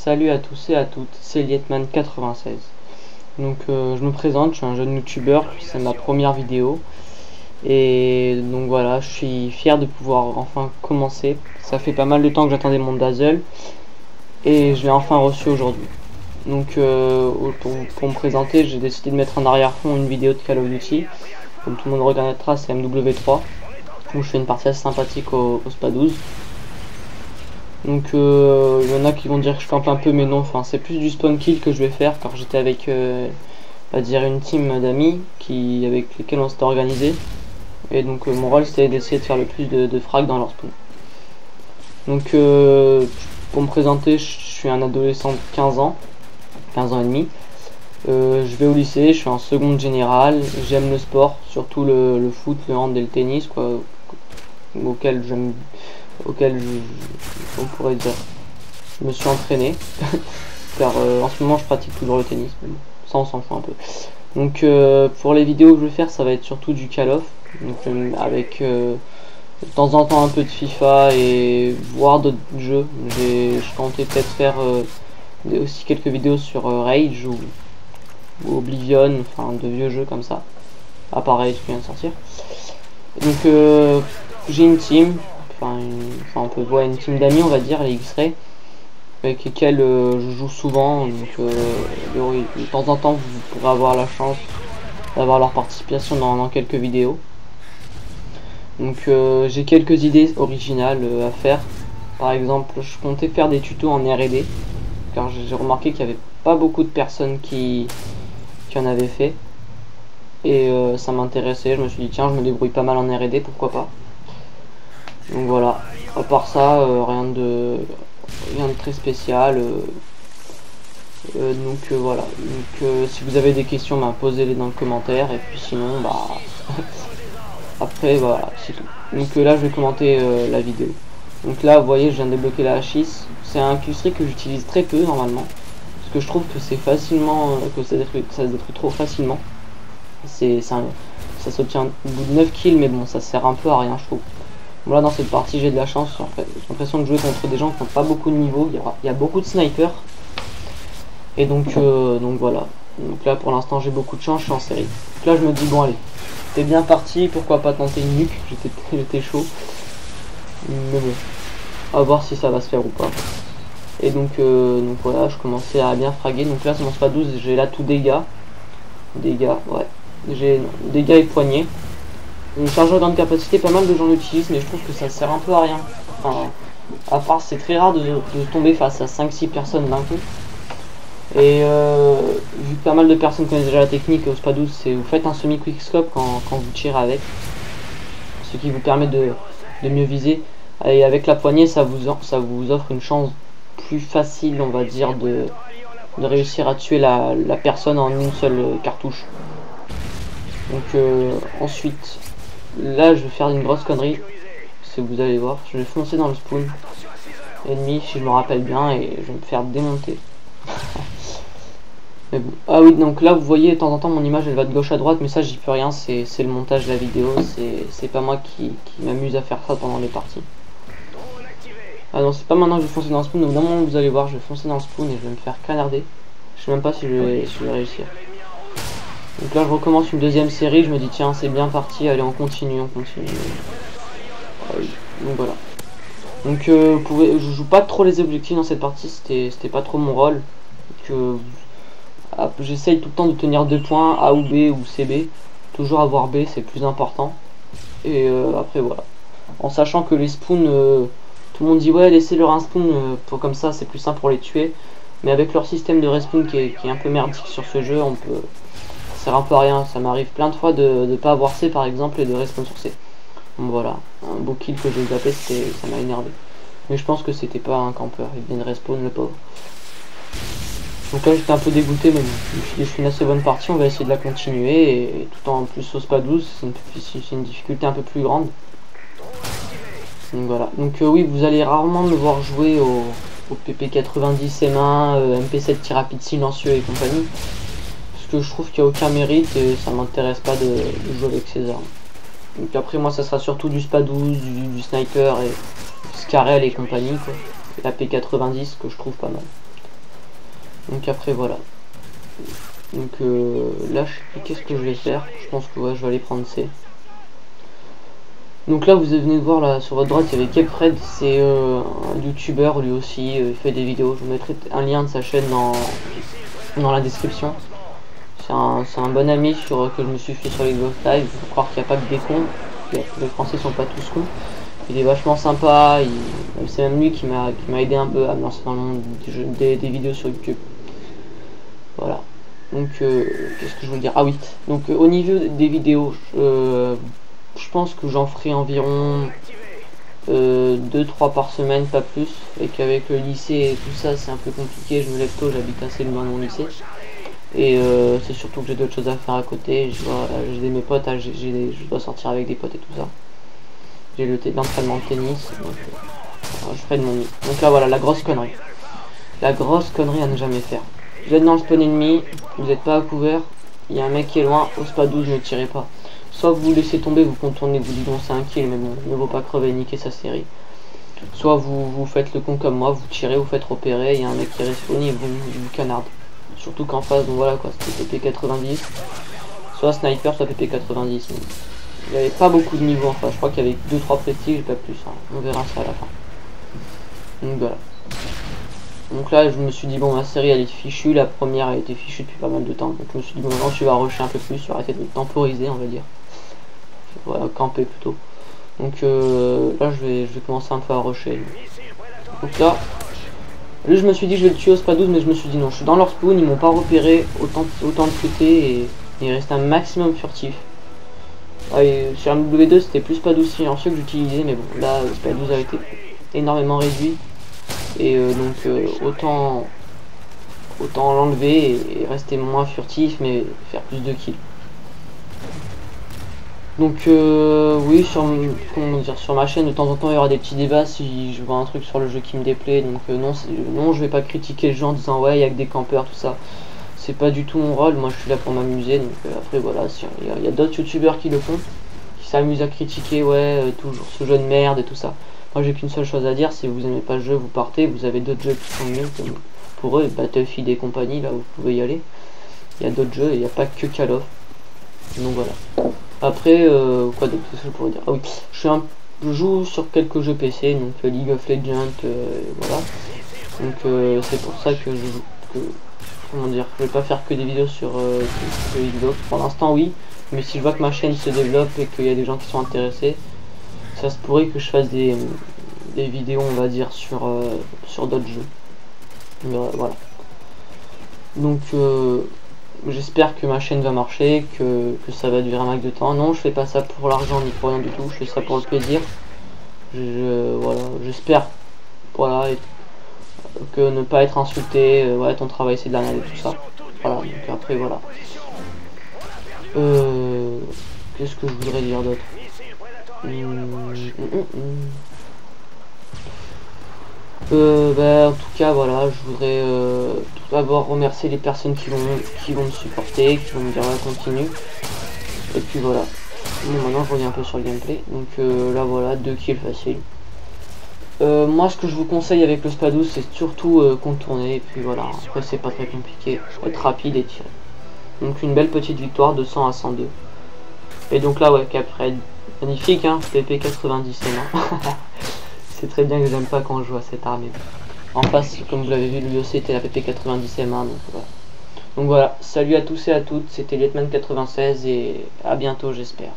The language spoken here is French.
Salut à tous et à toutes, c'est Lietman96. Donc je me présente, je suis un jeune youtubeur, c'est ma première vidéo. Et donc voilà, je suis fier de pouvoir enfin commencer. Ça fait pas mal de temps que j'attendais mon Dazzle. Et je l'ai enfin reçu aujourd'hui. Donc pour me présenter, j'ai décidé de mettre en arrière-fond une vidéo de Call of Duty. Comme tout le monde reconnaîtra, c'est MW3. Où je fais une partie assez sympathique au SPA12. Donc il y en a qui vont dire que je campe un peu, mais non, enfin c'est plus du spawn kill que je vais faire, car j'étais avec on va dire une team d'amis avec lesquels on s'était organisé, et donc mon rôle c'était d'essayer de faire le plus de frags dans leur spawn. Donc pour me présenter, je suis un adolescent de 15 ans et demi. Je vais au lycée, je suis en seconde générale, j'aime le sport, surtout le foot, le hand et le tennis, quoi, auquel on pourrait dire je me suis entraîné car en ce moment je pratique toujours le tennis, mais bon, ça on s'en fout un peu. Donc pour les vidéos que je vais faire, ça va être surtout du Call of, donc avec de temps en temps un peu de FIFA et voir d'autres jeux. Je comptais peut-être faire aussi quelques vidéos sur Rage ou Oblivion, enfin de vieux jeux comme ça, à part Rage qui vient de sortir. Donc j'ai une team, on peut voir une team d'amis, on va dire, les X-Ray, avec lesquels je joue souvent. Donc de temps en temps vous pourrez avoir la chance d'avoir leur participation dans quelques vidéos. Donc j'ai quelques idées originales à faire. Par exemple, je comptais faire des tutos en R&D, car j'ai remarqué qu'il n'y avait pas beaucoup de personnes qui en avaient fait. Et ça m'intéressait, je me suis dit tiens, je me débrouille pas mal en R&D, pourquoi pas. Donc voilà, à part ça, rien de très spécial. Donc voilà, donc si vous avez des questions, bah, posez-les dans le commentaire, et puis sinon bah après voilà, c'est tout. Donc là je vais commenter la vidéo. Donc là vous voyez, je viens de débloquer la H6. C'est un Q-Streak que j'utilise très peu normalement, parce que je trouve que c'est facilement que ça se détruit trop facilement. Ça s'obtient au bout de 9 kills, mais bon, ça sert un peu à rien, je trouve. Bon, là dans cette partie j'ai de la chance, en fait. J'ai l'impression de jouer contre des gens qui n'ont pas beaucoup de niveau. Il y a beaucoup de snipers. Et donc voilà. Donc là pour l'instant j'ai beaucoup de chance, je suis en série. Donc là je me dis bon allez, t'es bien parti, pourquoi pas tenter une nuque, j'étais chaud. Mais bon, à voir si ça va se faire ou pas. Et donc voilà, je commençais à bien fraguer. Donc là c'est mon SPA12, j'ai là tout dégâts. Dégâts, ouais. J'ai dégâts et poignets. Une chargeur grande capacité, pas mal de gens l'utilisent, mais je trouve que ça sert un peu à rien. Enfin, à part c'est très rare de tomber face à 5-6 personnes d'un coup. Et vu que pas mal de personnes connaissent déjà la technique au SPA12, c'est vous faites un semi-quickscope quand vous tirez avec, ce qui vous permet de mieux viser. Et avec la poignée, ça vous offre une chance plus facile, on va dire, de réussir à tuer la personne en une seule cartouche. Donc ensuite, là je vais faire une grosse connerie, si vous allez voir, je vais foncer dans le spawn ennemi si je me rappelle bien, et je vais me faire démonter. Mais bon. Ah oui, donc là vous voyez de temps en temps mon image elle va de gauche à droite, mais ça j'y peux rien, c'est le montage de la vidéo, c'est pas moi qui m'amuse à faire ça pendant les parties. Ah non, c'est pas maintenant que je vais foncer dans le spawn, donc d'un moment vous allez voir, je vais foncer dans le spawn et je vais me faire canarder. Je sais même pas si je vais réussir. Donc là je recommence une deuxième série, je me dis tiens c'est bien parti, allez on continue. Donc voilà. Donc je joue pas trop les objectifs dans cette partie, c'était pas trop mon rôle. J'essaye tout le temps de tenir 2 points, A ou B ou CB. Toujours avoir B, c'est plus important. Et après voilà. En sachant que les spawns, tout le monde dit ouais laissez-leur un spawn, comme ça c'est plus simple pour les tuer. Mais avec leur système de respawn qui est un peu merdique sur ce jeu, ça sert un peu à rien. Ça m'arrive plein de fois de pas avoir C par exemple et de respawn sur C. Donc voilà, un beau kill que j'ai zappé, ça m'a énervé. Mais je pense que c'était pas un campeur, il vient de respawn le pauvre. Donc là j'étais un peu dégoûté, mais bon, je suis une assez bonne partie, on va essayer de la continuer, et tout en plus au SPA12, c'est une difficulté un peu plus grande. Donc voilà, donc oui, vous allez rarement me voir jouer au PP90 M1, MP7 tir rapide silencieux et compagnie, parce que je trouve qu'il n'y a aucun mérite et ça m'intéresse pas de jouer avec ces armes. Donc après moi ça sera surtout du SPA12, du sniper et du Scarel et compagnie, quoi. Et la P90 que je trouve pas mal. Donc après voilà. Donc là je sais plus qu'est-ce que je vais faire. Je pense que ouais, je vais aller prendre C. Donc là vous venez de voir là sur votre droite il y avait Kepred, c'est un youtubeur lui aussi, il fait des vidéos. Je vous mettrai un lien de sa chaîne dans la description. C'est un bon ami que je me suis fait sur les Xbox Live. Il faut croire qu'il n'y a pas que des cons. Les Français sont pas tous cons. Il est vachement sympa. C'est même lui qui m'a aidé un peu à me lancer dans le monde des vidéos sur YouTube. Voilà. Donc qu'est-ce que je veux dire? Ah oui. Donc au niveau des vidéos, je pense que j'en ferai environ 2-3 par semaine, pas plus. Et qu'avec le lycée et tout ça, c'est un peu compliqué. Je me lève tôt, j'habite assez loin de mon lycée. Et c'est surtout que j'ai d'autres choses à faire à côté. J'ai mes potes, je dois sortir avec des potes et tout ça. J'ai l'entraînement de tennis, donc je ferai de mon mieux. Donc là voilà, la grosse connerie. La grosse connerie à ne jamais faire. Vous êtes dans le spawn ennemi, vous n'êtes pas à couvert, il y a un mec qui est loin, au spa 12, ne tirez pas. Soit vous laissez tomber, vous contournez, vous dites bon c'est un kill, mais bon, ne vaut pas crever, niquer sa série. Soit vous faites le con comme moi, vous tirez, vous faites repérer, il y a un mec qui respawn et vous canarde. Surtout qu'en face, donc voilà quoi, c'était PP90, soit sniper, soit PP90. Il n'y avait pas beaucoup de niveaux en face, je crois qu'il y avait 2-3 prestiges, pas plus, hein. On verra ça à la fin. Donc voilà. Donc là je me suis dit bon ma série elle est fichue, la première elle était fichue depuis pas mal de temps. Donc je me suis dit bon maintenant tu vas rusher un peu plus, tu vas arrêter de temporiser on va dire. Voilà, camper plutôt. Donc là je vais commencer un peu à rusher. Donc là je me suis dit je vais le tuer au spa 12 mais je me suis dit non, je suis dans leur spawn, ils m'ont pas repéré, autant de cuter et il reste un maximum furtif. Ouais, sur MW2 c'était plus spa 12 silencieux que j'utilisais mais bon là le spa 12 a été énormément réduit. Et autant l'enlever et rester moins furtif mais faire plus de kills. Donc oui sur ma chaîne de temps en temps il y aura des petits débats si je vois un truc sur le jeu qui me déplaît. Donc non je vais pas critiquer le jeu en disant ouais il y a que des campeurs tout ça. C'est pas du tout mon rôle, moi je suis là pour m'amuser. Donc après voilà, il y a d'autres youtubeurs qui le font, qui s'amusent à critiquer ouais toujours ce jeu de merde et tout ça. Moi j'ai qu'une seule chose à dire, si vous aimez pas le jeu, vous partez, vous avez d'autres jeux qui sont mieux comme pour eux, Battlefield et compagnie, là vous pouvez y aller. Il y a d'autres jeux, il n'y a pas que Call of. Donc voilà. Après, quoi d'autre que je pourrais dire? Ah oui, je joue sur quelques jeux PC, donc League of Legends, voilà. Donc c'est pour ça que comment dire, je vais pas faire que des vidéos sur Xbox. Pour l'instant oui, mais si je vois que ma chaîne se développe et qu'il y a des gens qui sont intéressés, ça se pourrait que je fasse des vidéos on va dire sur d'autres jeux. Voilà. Donc j'espère que ma chaîne va marcher, que ça va durer un max de temps. Non je fais pas ça pour l'argent ni pour rien du tout, je fais ça pour le plaisir. Voilà, j'espère voilà que ne pas être insulté, ouais ton travail c'est de la merde et tout ça. Voilà, donc après voilà. Qu'est-ce que je voudrais dire d'autre? En tout cas voilà, je voudrais tout d'abord remercier les personnes qui vont me supporter, qui vont me dire ouais, continue. Et puis voilà. Bon, maintenant je reviens un peu sur le gameplay. Donc là voilà, 2 kills faciles. Moi ce que je vous conseille avec le spa 12 c'est surtout contourner et puis voilà, après c'est pas très compliqué, être rapide et tirer. Donc une belle petite victoire de 100 à 102. Et donc là ouais, Kepred, magnifique hein, PP90 hein. C'est très bien que j'aime pas quand je joue à cette arme. En face, comme vous l'avez vu, le aussi était la PP90M1. Donc voilà, salut à tous et à toutes, c'était Lietman96 et à bientôt j'espère.